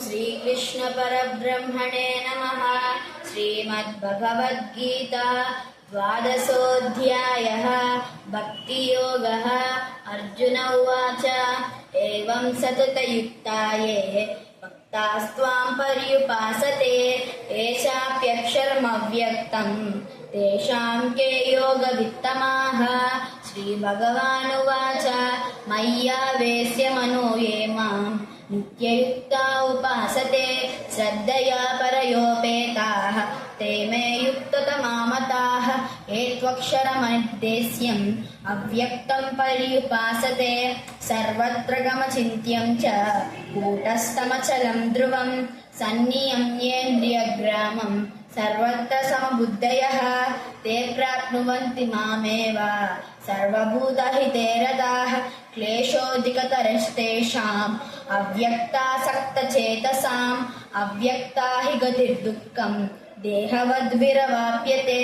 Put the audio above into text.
श्रीकृष्ण परब्रह्मणे नमः। श्रीमद्भगवद्गीता द्वादशोऽध्यायः भक्तियोगः। अर्जुन उवाच एवं सततयुक्ता ये भक्तास्त्वां पर्युपासते येषाप्यक्षरमव्यक्तं तेषां के योगवित्तमाः। श्रीभगवानुवाच मय्यावेश्य मनो ये मां नित्ययुक्ता उपासते श्रद्धया परयोपेताः ते मे युक्ततमा मताः। ये त्वक्षरमनिर्देश्यम् अव्यक्तं पर्युपासते सर्वत्र गमचिन्त्यं च कूटस्थमचलं ध्रुवं सन्नियम्येन्द्रियग्रामं सर्वत्र समबुद्धयः ते प्राप्नुवन्ति मामेव सर्वभूतहिते रताः। क्लेशोऽधिकतरस्तेषाम् अव्यक्तासक्तचेतसाम् अव्यक्ता हि गतिर्दुःखम् देहवद्विरवाप्यते।